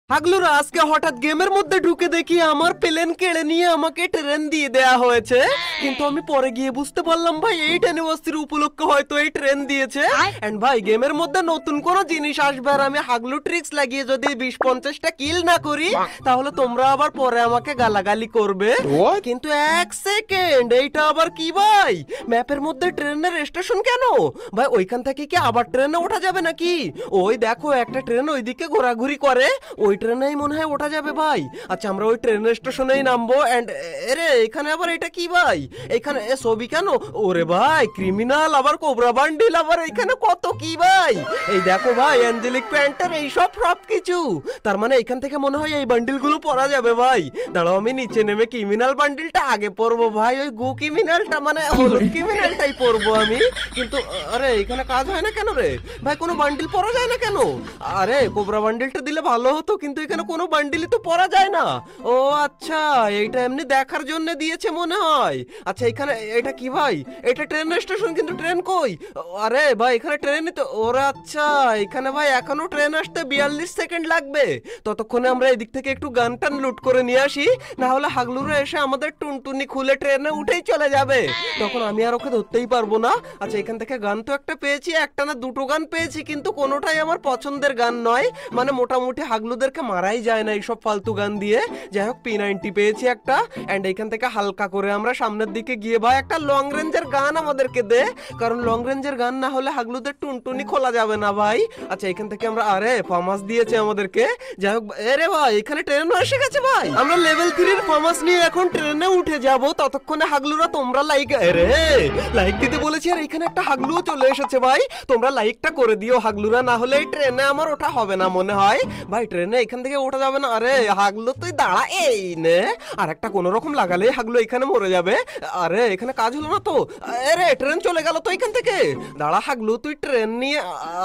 হাগলুরা আজকে হঠাৎ গেমের মধ্যে ঢুকে দেখি আমার প্লেন কেড়ে নিয়ে আমাকে ট্রেন দিয়ে দেয়া হয়েছে, কিন্তু আমি পরে গিয়ে বুঝতে পারলাম ভাই 8 অ্যানিভার্সারি উপলক্ষে হয়তো এই ট্রেন দিয়েছে। এন্ড ভাই গেমের মধ্যে নতুন কোন জিনিস আসবে আর আমি হাগলু ট্রিক্স লাগিয়ে যদি 20-50টা কিল না করি তাহলে তোমরা আবার পরে আমাকে গালাগালি করবে। কিন্তু এক সেকেন্ড, এইটা আবার কি ভাই? ম্যাপের মধ্যে ট্রেনের স্টেশন কেন ভাই? ওইখান থেকে কি আবার ট্রেনে ওঠা যাবে নাকি? ওই দেখো একটা ট্রেন ওইদিকে ঘোরাঘুরি করে, ওই ট্রেনেই মনে হয় ওঠা যাবে ভাই। আচ্ছা আমরা ওই ট্রেন স্টেশনেই নামবো। এন্ড এরে এখানে আবার এটা কি ভাই? এখানে ছবি কেন? ওরে ভাই ক্রিমিনাল, আবার কোবরা বান্ডিল, আবার এখানে কত কি ভাই? এই দেখো ভাই অ্যাঞ্জেলিক প্যান্টার, এইসব সব কিছু। তার মানে এখান থেকে মনে হয় এই বান্ডিল গুলো পরা যাবে ভাই। দাঁড়াও আমি নিচে নেমে ক্রিমিনাল বান্ডিলটা আগে পরবো ভাই, ওই গো ক্রিমিনালটা মানে হলুদ ক্রিমিনালটাই পরবো আমি। কিন্তু আরে এখানে কাজ হয় না কেন রে ভাই? কোনো বান্ডিল পরা যায় না কেন? আরে কোবরা বান্ডিলটা দিলে ভালো হতো, কিন্তু এখানে কোনো বান্ডিলই তো পরা যায় না। ও আচ্ছা, এইটা এমনি দেখার জন্য দিয়েছে মনে হয়। আচ্ছা এখানে এটা কি ভাই? এটা ট্রেন স্টেশন, কিন্তু ট্রেন কই? আরে ভাই এখানে ট্রেনই তো। ওরে আচ্ছা, এখানে ভাই এখনো ট্রেন আসতে 42 সেকেন্ড লাগবে। ততক্ষণে আমরা এদিক থেকে একটু গান টান লুট করে নিয়ে আসি, না হলে হাগলুরা এসে আমাদের টুনটুনি খুলে ট্রেনে উঠেই চলে যাবে, তখন আমি আর ওকে ধরতেই পারবো না। আচ্ছা এখান থেকে গান তো একটা পেয়েছি, একটা না দুটো গান পেয়েছি, কিন্তু কোনোটাই আমার পছন্দের গান নয়। মানে মোটামুটি হাগলুদেরকে মারাই যায় না এইসব ফালতু গান দিয়ে। যাই হোক P90 পেয়েছি একটা। এন্ড এখান থেকে হালকা করে আমরা সামনের দিকে গিয়ে ভাই একটা লং রেঞ্জের গান আমাদেরকে দে, কারণ লং রেঞ্জের গান না হলে হাগলুদের টুনটুনি খোলা যাবে না ভাই। আচ্ছা এখান থেকে আমরা আরে ফার্মাস দিয়েছে আমাদেরকে। যাই হোক আরে ভাই এখানে ট্রেন এসে গেছে ভাই, আমরা লেভেল 3 এর ফার্মাস নিয়ে এখন ট্রেনে উঠে যাব। ততক্ষণে হাগলুরা তোমরা লাইক লাইক দিতে বলেছি, আর এখানে একটা হাগলুও চলে এসেছে ভাই। তোমরা লাইকটা করে দিও হাগলুরা, না হলে এই ট্রেনে আমার ওঠা হবে না মনে হয় ভাই। ট্রেনে এখান থেকে ওঠা যাবে না। আরে হাগলু তুই দাঁড়া, এই নে আর একটা কোন রকম লাগালে হাগলু এখানে মরে যাবে। আরে এখানে কাজ হলো না তো? আরে ট্রেন চলে গেল তো এখান থেকে। দাঁড়া হাগলু তুই ট্রেন নিয়ে।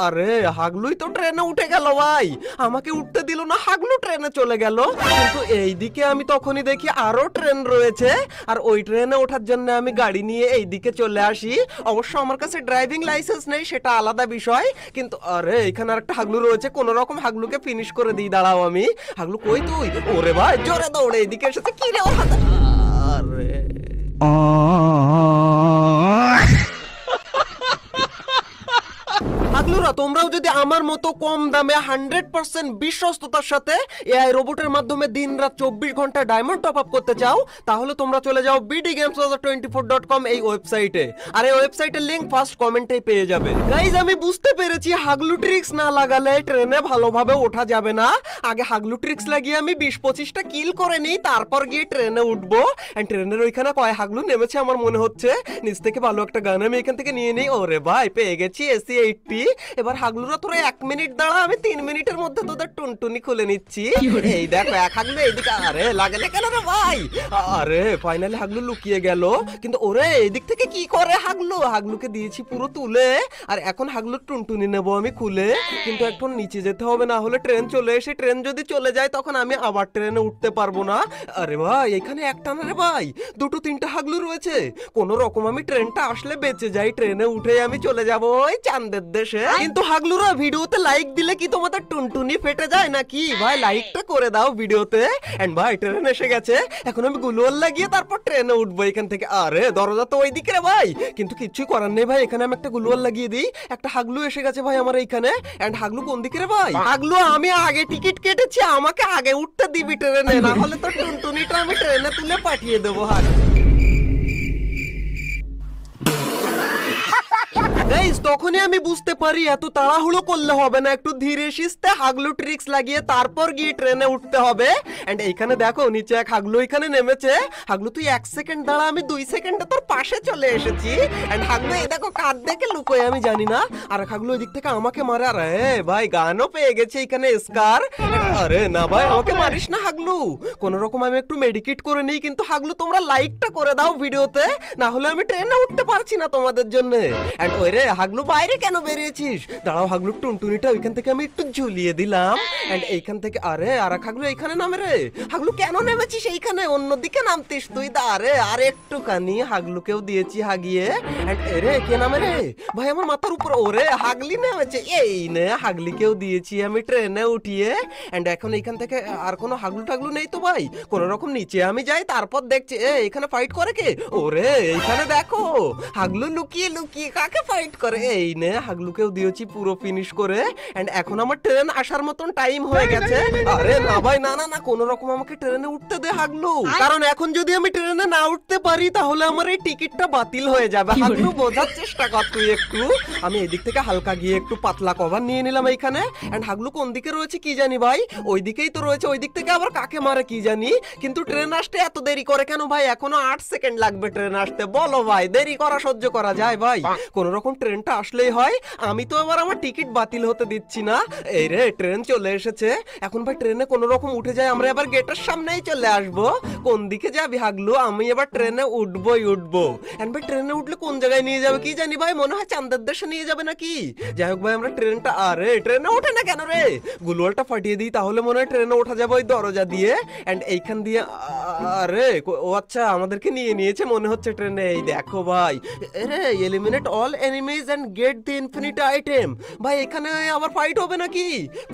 আরে হাগলুই তো ট্রেনে উঠে গেল ভাই, আমাকে উঠতে দিল না, হাগলু ট্রেনে চলে গেল। কিন্তু এইদিকে আমি তখনই দেখি আরো ট্রেন রয়েছে, আর ওই ট্রেনে ওঠার জন্য আমি গাড়ি নিয়ে এইদিকে চলে আসি। অবশ্য আমার কাছে ড্রাইভিং লাইসেন্স নেই, সেটা আলাদা বিষয়। কিন্তু আরে এখানে আরেকটা হাগলু রয়েছে, কোন রকম হাগলুকে ফিনিশ করে দিই। দাঁড়াও আমি। হাগলু কই তুই? ওরে ভাই জোরে দৌড়ে এদিকে এসেছে। কি রে আরে হাগলুরা তোমরাও যদি আমার মতো কম দামে 100% বিশ্বস্ততার সাথে এআই রোবটের মাধ্যমে দিনরাত 24 ঘন্টা ডায়মন্ড টপ আপ করতে চাও, তাহলে তোমরা চলে যাও bdgames24.com এই ওয়েবসাইটে। আর এই ওয়েবসাইটের লিংক ফার্স্ট কমেন্টেই পেয়ে যাবে। গাইজ আমি বুঝতে পেরেছি হাগলু ট্রিক্স না লাগালে ট্রেনে ভালোভাবে ওঠা যাবে না। আগে হাগলু ট্রিক্স লাগিয়ে আমি 20-25টা কিল করে নিই, তারপর গিয়ে ট্রেনে উঠবো। এন্ড ট্রেনের ওইখানে কয় হাগলু নেমেছে আমার মনে হচ্ছে। নিচ থেকে ভালো একটা গান আমি এখান থেকে নিয়ে নিই। ওরে ভাই পেয়ে গেছি AC-80। এবার হাগলুরা তোরা 1 মিনিট দাঁড়া, আমি 3 মিনিটের মধ্যে তোদের টুনটুনি খুলে নিচ্ছি। এই দেখো এক হাগলু এইদিকে। আরে লাগে না কেন রে ভাই? আরে ফাইনালি হাগলু লুকিয়ে গেল, কিন্তু ওরে এদিক থেকে কি করে হাগলু? হাগলুকে দিয়েছি পুরো তুলে, আর এখন হাগলুর টুনটুনি নেব আমি খুলে। কিন্তু এখন নিচে যেতে হবে, না হলে ট্রেন চলে এসে ট্রেন যদি চলে যায় তখন আমি আবার ট্রেনে উঠতে পারবো না। আরে ভাই এখানে একটা না রে ভাই, 2-3টা হাগলু রয়েছে। কোন রকম আমি ট্রেনটা আসলে বেঁচে যাই, ট্রেনে উঠে আমি চলে যাব ওই চাঁদের দেশে। কিন্তু হাগলুরা ভিডিওতে লাইক দিলে কি তোমাদের টুনটুনি ফেটে যায় নাকি ভাই? লাইকটা করে দাও ভিডিওতে। এন্ড ভাই ট্রেন এসে গেছে, এখন আমি গুলোয়াল লাগিয়ে তারপর ট্রেনে উঠবো এখান থেকে। আরে দরজা তো ওইদিকে রে ভাই, কিন্তু কিচ্ছুই করার নেই ভাই, এখানে আমি একটা গুলোয়াল লাগিয়ে দিই। একটা হাগলু এসে গেছে ভাই আমার এইখানে। এন্ড হাগলু কোন দিকে রে ভাই? হাগলু আমি আগে টিকিট কেটেছি, আমাকে আগে উঠতে দিবি ট্রেনে, না হলে তো টুনটুনিটা আমি ট্রেনে তুলে পাঠিয়ে দেবো। গাইস তখনই আমি বুঝতে পারি এত তাড়াহুড়ো করলে হবে না, একটু ধীরে সুস্থে হাগলু ট্রিক্স লাগিয়ে তারপর গিয়ে ট্রেনে উঠতে হবে। এন্ড এইখানে দেখো নিচে এক হাগলু এখানে নেমেছে। হাগলু তুই 1 সেকেন্ড দাঁড়া, আমি 2 সেকেন্ডে তোর পাশে চলে এসেছি। এন্ড হাগলু এই দেখো কাঁধ দেখে লুকোয় আমি জানি না, আর হাগলু ওই দিক থেকে আমাকে মারে। আরে ভাই গানও পেয়ে গেছে এখানে স্কার। আরে না ভাই আমাকে মারিস না হাগলু, কোন রকম আমি একটু মেডিকেট করে নিই। কিন্তু হাগলু তোমরা লাইকটা করে দাও ভিডিওতে, না হলে আমি ট্রেনে উঠতে পারছি না তোমাদের জন্য। এন্ড ওই রে হাগলু বাইরে কেন বেরিয়েছিস? দাঁড়াও হাগলু, টুনটুনিটা ওইখান থেকে আমি একটু ঝুলিয়ে দিলাম। এন্ড এইখান থেকে আরে আর এক হাগলু এইখানে নামে রে। হাগলু কেন নেমেছিস এইখানে? অন্যদিকে নামতিস তুই। আরে আর একটুখানি হাগলুকেও দিয়েছি হাগিয়ে। এন্ড এরে কে নামে রে? ভাই আমার মাথার উপর। ওরে হাগলি নেমেছে। এই নে হাগলিকেও দিয়েছি আমি ট্রেনে উঠিয়ে। এন্ড এখন এইখান থেকে আর কোনো হাগলু টাগলু নেই তো ভাই। কোন রকম নিচে আমি যাই, তারপর দেখছি এখানে ফাইট করে কে? ওরে এইখানে দেখো হাগলু লুকিয়ে লুকিয়ে কাকে ফাইট করে। এই নে হাগলুকেও দিয়েছি পুরো ফিনিশ করে। এন্ড এখন আমার ট্রেন আসার মতন টাইম হয়ে গেছে। আরে না ভাই, না না না, কোন রকম আমাকে ট্রেনে উঠতে দে হাগলু, কারণ এখন যদি আমি ট্রেনে না উঠতে পারি তাহলে আমার এই টিকিটটা বাতিল হয়ে যাবে। হাগলু বোঝার চেষ্টা কর তুই একটু। আমি এদিক থেকে হালকা গিয়ে একটু পাতলা কভার নিয়ে নিলাম এইখানে। এন্ড হাগলু কোন দিকে রয়েছে কি জানি ভাই, ওই দিকেই তো রয়েছে। ওই দিক থেকে আবার কাকে মারে কি জানি। কিন্তু ট্রেন আসতে এত দেরি করে কেন ভাই? এখনো 8 সেকেন্ড লাগবে ট্রেন আসতে। বলো ভাই, দেরি করা সহ্য করা যায় ভাই? কোন রকম ট্রেনটা আসলেই হয়। আমি তো আবার আমার টিকিট বাতিল হতে দিচ্ছি না। এই রে ট্রেন চলে এসেছে। এখন ভাই ট্রেনে কোন রকম উঠে যায়, আমরা এবার গেটের সামনেই চলে আসবো। কোন দিকে যাবি হাগলু? আমি এবার ট্রেনে উঠবোই উঠবো। এন্ড ভাই ট্রেনে উঠলে কোন জায়গায় নিয়ে যাবে কি জানি ভাই, মনে হয় চাঁদের দেশে নিয়ে যাবে নাকি। যাই হোক ভাই আমরা ট্রেনটা, আরে ট্রেনে ওঠে না কেন রে? গুলোয়ালটা ফাটিয়ে দিই তাহলে মনে হয় ট্রেনে ওঠা যাবে ওই দরজা দিয়ে। এন্ড এইখান দিয়ে আরে ও আচ্ছা আমাদেরকে নিয়ে নিয়েছে মনে হচ্ছে ট্রেনে। এই দেখো ভাই, আরে eliminate all enemies and get the infinite item. ভাই এখানে আবার ফাইট হবে নাকি?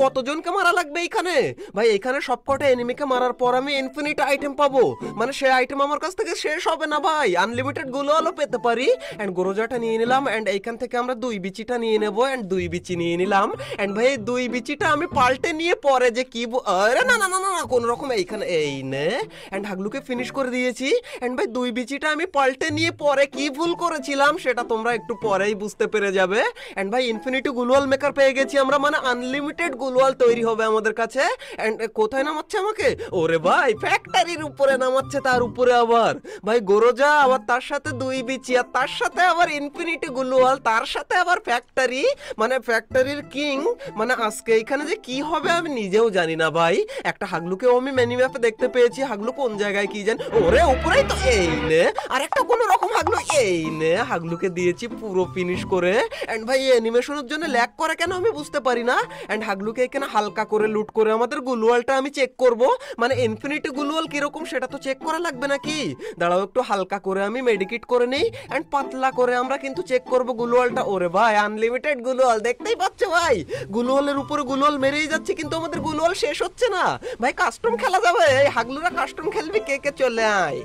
কতজনকে মারা লাগবে এইখানে? ভাই এখানে সবকটা এনিমিকে মারার পর আমি ইনফিনিট আইটেম পাবো, মানে সেই আইটেম আমার কাছ থেকে শেষ হবে না ভাই, আনলিমিটেড গুলোয়ালও পেতে পারি। এন্ড গোরোজাটা নিয়ে নিলাম। এন্ড এইখান থেকে আমরা 2 বিচিটা নিয়ে নেবো। এন্ড 2 বিচি নিয়ে নিলাম। এন্ড ভাই 2 বিচিটা আমি পাল্টে নিয়ে পরে যে কি আরে না না না না কোন রকম এইখানে এই নে। এন্ড হাগলুকে ফিনিশ করে দিয়েছি। এন্ড ভাই 2 বিচিটা আমি পাল্টে নিয়ে পরে কি ভুল করেছিলাম সেটা তোমরা একটু পরেই বুঝতে পেরে যাবে। এন্ড ভাই ইনফিনিটি গুলোয়াল মেকার পেয়ে গেছি আমরা, মানে আনলিমিটেড গুলোয়াল তৈরি হবে আমাদের কাছে। এন্ড কোথায় নামাচ্ছে আমাকে? ওরে ভাই ফ্যাক্টরির উপরে নামাচ্ছে, তার উপরে আবার ভাই গোরোজা, আবার তার সাথে 2 বিচি, আর তার সাথে আবার ইনফিনিটি গুলোয়াল, তার সাথে আবার ফ্যাক্টরি, মানে ফ্যাক্টরির কিং। মানে আজকে এখানে যে কি হবে আমি নিজেও জানি না ভাই। একটা হাগলুকেও আমি মেনি ম্যাপে দেখতে পেয়েছি, হাগলু কোন জায়গায় কি জানি। ওরে উপরেই তো। এই নে আর একটা কোন রকম হাগলু। এই নে হাগলুকে দিয়েছি পুরো ফিনিশ করে। এন্ড ভাই অ্যানিমেশনের জন্য ল্যাগ করে কেন আমি বুঝতে পারি না। এন্ড হাগলুকে এখানে হালকা করে লুট করে আমাদের গুলোয়ালটা আমি চেক করব, মানে ইনফিনিটি গুলোয়াল কিরকম সেটা তো চেক করা লাগবে নাকি। দাঁড়াও একটু হালকা করে আমি মেডিকেট করে নেই। এন্ড পাতলা করে আমরা কিন্তু চেক করব গুলোয়ালটা। ওরে ভাই আনলিমিটেড গুলোয়াল, দেখতেই পাচ্ছ ভাই গুলোয়ালের উপরে গুলোয়াল মেরেই যাচ্ছে, কিন্তু আমাদের গুলোয়াল শেষ হচ্ছে না ভাই। কাস্টম খেলা যাবে, এই হাগলুরা কাস্টম খেলবি, কে কে চলে আয়।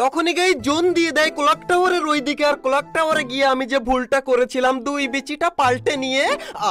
তখনই গাই জোন দিয়ে দেয় ক্লক টাওয়ারের ওইদিকে। আর ক্লক টাওয়ারে গিয়ে আমি যে ভুলটা করেছিলাম 2 বিচিটা পাল্টে নিয়ে,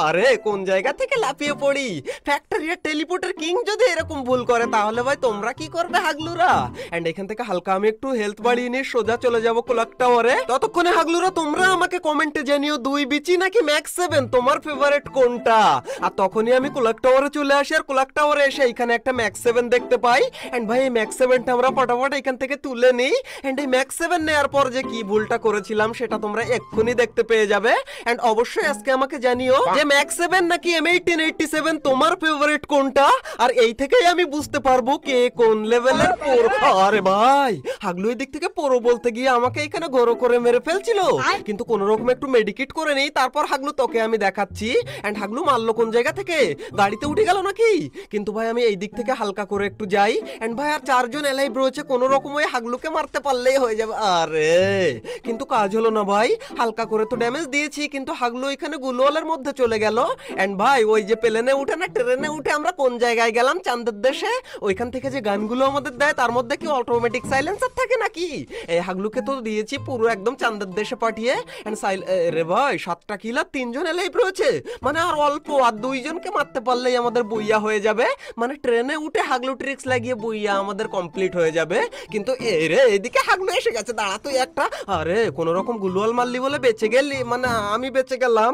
আরে কোন জায়গা থেকে লাফিয়ে পড়ি। ফ্যাক্টরি আর টেলিপোর্টের কিং যদি এরকম ভুল করে তাহলে ভাই তোমরা কি করবে হাগলুরা। এন্ড এখান থেকে হালকা আমি একটু হেলথ বাড়িয়ে নিয়ে সোজা চলে যাব ক্লক টাওয়ারে। ততক্ষণে হাগলুরা তোমরা আমাকে কমেন্টে জানিও 2 বিচি নাকি ম্যাক্স 7 তোমার ফেভারিট কোনটা। আর তখনই আমি ক্লক টাওয়ারে চলে আসি। আর ক্লক টাওয়ারে এসে এখানে একটা ম্যাক্স 7 দেখতে পাই। এন্ড ভাই এই ম্যাক্স 7টা আমরা ফটাফট এখান থেকে তুলে নিই। এন্ড এই ম্যাক্স 7 নেয়ার পর যে কি ভুলটা করেছিলাম সেটা তোমরা এক্ষুনি দেখতে পেয়ে যাবে। এন্ড অবশ্যই আজকে আমাকে জানিও যে ম্যাক্স 7 নাকি M1887 তোমার ফেভারিট কোনটা। আর এই থেকেই আমি বুঝতে পারবো কে কোন লেভেলের প্রো। আরে ভাই হাগলু এই দিক থেকে প্রো বলতে গিয়ে আমাকে এখানে ঘোরো করে মেরে ফেলছিল, কিন্তু কোন রকম একটু মেডিকেট করে নেই। তারপর হাগলু তোকে আমি দেখাচ্ছি। এন্ড হাগলু মারলো কোন জায়গা থেকে? গাড়িতে উঠে গেল নাকি? কিন্তু ভাই আমি এই দিক থেকে হালকা করে একটু যাই। এন্ড ভাই আর 4 জন এলাইভ রয়েছে, কোন রকম ওই হাগলুকে মারতে পারলেই হয়ে যাবে। আরে কিন্তু কাজ হলো না ভাই, হালকা করে তো ড্যামেজ দিয়েছি, কিন্তু হাগলু এখানে গুলোয়ালের মধ্যে চলে গেল। এন্ড ভাই ওই যে প্লেনে উঠে না ট্রেনে উঠে আমরা কোন জায়গায় গেলাম? চাঁদের দেশে। ওইখান থেকে যে গানগুলো আমাদের দেয় তার মধ্যে কি অটোমেটিক সাইলেন্সার থাকে নাকি? এই হাগলুকে তো দিয়েছি পুরো একদম চাঁদের দেশে পাঠিয়ে। এন্ড রে ভাই 7টা কিল আর 3 জন এলাইভ রয়েছে, মানে আর অল্প, আর 2 জনকে মারতে পারলেই আমাদের বইয়া হয়ে যাবে। মানে ট্রেনে উঠে হাগলু ট্রিক্স লাগিয়ে বইয়া আমাদের কমপ্লিট হয়ে যাবে। কিন্তু এই রে এদিকে হাগলু এসে গেছে, দাঁড়া তুই একটা। আরে কোন রকম গুলোয়াল মারলি বলে বেঁচে গেলি, মানে আমি বেঁচে গেলাম,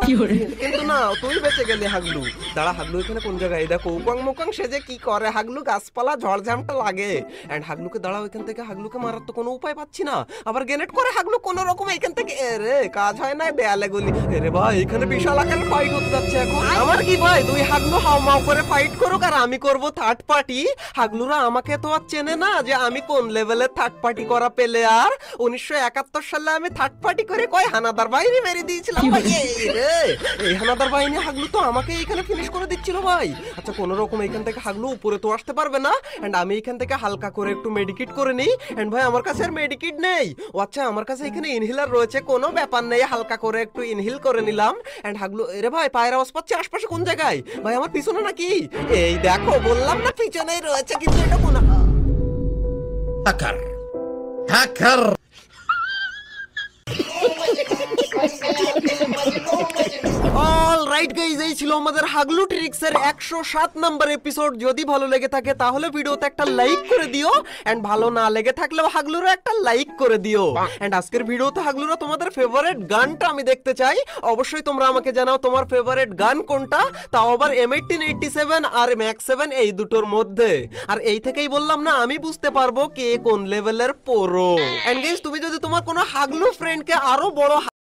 কিন্তু না তুই বেঁচে গেলি হাগলু। দাঁড়া হাগলু এখানে কোন জায়গায়? দেখো উপাং মুকাং সে যে কি করে হাগলু, গাছপালা ঝড়ঝামটা লাগে। এন্ড হাগলুকে দাঁড়াও এখান থেকে হাগলুকে মারার তো কোনো উপায় পাচ্ছি না। আবার গ্রেনেড করে হাগলু কোন রকম এখান থেকে। রে কাজ হয় না, দেয়ালে গুলি। রে ভাই এখানে বিশাল আকারের ফাইট হতে যাচ্ছে এখন। আমার কি ভাই 2 হাগলু হাওমাও করে ফাইট করুক আর আমি করব থার্ড পার্টি। হাগলুরা আমাকে তো আর চেনে না যে আমি কোন লেভেলের থার্ড পার্টি করা প্লেয়ার। 1971 সালে আমি থার্ড পার্টি করে কয় হানাদার বাহিনী মেরে দিয়েছিলাম ভাই। এই হানাদার বাহিনী হাগলু তো আমাকে এখানে ফিনিশ করে দিচ্ছিল ভাই। আচ্ছা কোন রকম এখান থেকে হাগলু উপরে তো আসতে পারবে না, এন্ড আমি এখান থেকে হালকা করে একটু মেডিকেট করে নিই। এন্ড ভাই আমার কাছে আর মেডিকেট নেই। ও আচ্ছা আমার কাছে এখানে ইনহেলার রয়েছে, কোনো ব্যাপার নেই, হালকা করে একটু ইনহেল করে নিলাম। এন্ড হাগলু এরে ভাই পায়ের আওয়াজ পাচ্ছি আশপাশে কোন জায়গায়? ভাই আমার পিছনে নাকি? এই দেখো বললাম না পিছনেই রয়েছে, কিন্তু এটা কোন হ্যাকার হ্যাকার। অলরাইট গাইস, এই ছিল আমাদের হাগলু ট্রিক্স এর 107 নাম্বার এপিসোড। যদি ভালো লেগে থাকে তাহলে ভিডিওতে একটা লাইক করে দিও, এন্ড ভালো না লেগে থাকলেও হাগলুরও একটা লাইক করে দিও। এন্ড আজকের ভিডিওতে হাগলুরা তোমাদের ফেভারিট গানটা আমি দেখতে চাই। অবশ্যই তোমরা আমাকে জানাও তোমার ফেভারিট গান কোনটা, তাও আবার M1887 আর ম্যাক্স 7 এই দুটোর মধ্যে। আর এই থেকেই বললাম না আমি বুঝতে পারবো কে কোন লেভেলের প্রো। এন্ড গাইস তুমি যদি তোমার কোনো হাগলু ফ্রেন্ডকে আরো বড়